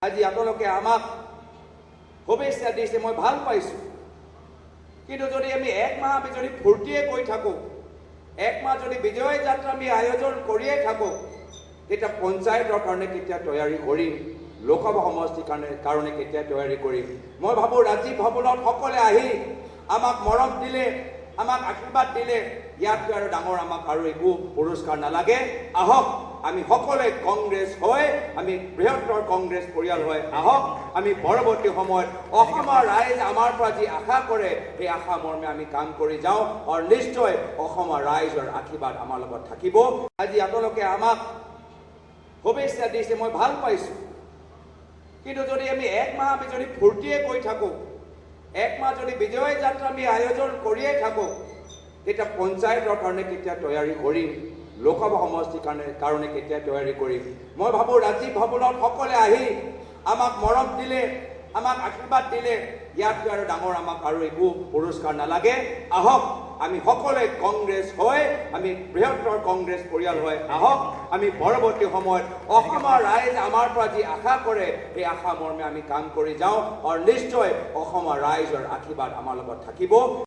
আজি আপোনালোকে আমাক শুভেচ্ছা দিছে, মই ভাল পাইছোঁ। কিন্তু যদি আমি এক মাহ আমি যদি ফূৰ্তিয়ে কৰি থাকোঁ, এক মাহ যদি বিজয় যাত্ৰা আমি আয়োজন কৰিয়ে থাকোঁ, তেতিয়া পঞ্চায়তৰ কাৰণে কেতিয়া তৈয়াৰী কৰিম, লোকসভা সমষ্টিৰ কাৰণে কেতিয়া তৈয়াৰী কৰিম? মই ভাবোঁ ৰাজীৱ ভৱনত সকলোৱে আহি আমাক মৰম দিলে, আমাক আশীৰ্বাদ দিলে, ইয়াতকৈ আৰু ডাঙৰ আমাক আৰু একো পুৰস্কাৰ নালাগে। আহক আমি সকলোৱে কংগ্ৰেছ হৈ, আমি বৃহত্তৰ কংগ্ৰেছ পৰিয়াল হৈ আহক, আমি পৰৱৰ্তী সময়ত অসমৰ ৰাইজ আমাৰ পৰা যি আশা কৰে সেই আশা মৰ্মে আমি কাম কৰি যাওঁ আৰু নিশ্চয় অসমৰ ৰাইজৰ আশীৰ্বাদ আমাৰ লগত থাকিব। আজি আপোনালোকে আমাক শুভেচ্ছা দিছে, মই ভাল পাইছোঁ। কিন্তু যদি আমি এক মাহ আমি যদি ফূৰ্তিয়ে কৰি থাকোঁ, এক মাহ যদি বিজয় যাত্ৰা আমি আয়োজন কৰিয়ে থাকোঁ, তেতিয়া পঞ্চায়তৰ কাৰণে কেতিয়া তৈয়াৰী কৰিম, লোকসভা সমষ্টিৰ কাৰণে কেতিয়া তৈয়াৰী কৰিম? মই ভাবোঁ ৰাজীৱ ভৱনত সকলোৱে আহি আমাক মৰম দিলে, আমাক আশীৰ্বাদ দিলে, ইয়াতকৈ আৰু ডাঙৰ আমাক আৰু একো পুৰস্কাৰ নালাগে। আহক আমি সকলোৱে কংগ্ৰেছ হৈ, আমি বৃহত্তৰ কংগ্ৰেছ পৰিয়াল হৈ আহক, আমি পৰৱৰ্তী সময়ত অসমৰ ৰাইজ আমাৰ পৰা যি আশা কৰে সেই আশা মৰ্মে আমি কাম কৰি যাওঁ আৰু নিশ্চয় অসমৰ ৰাইজৰ আশীৰ্বাদ আমাৰ লগত থাকিব।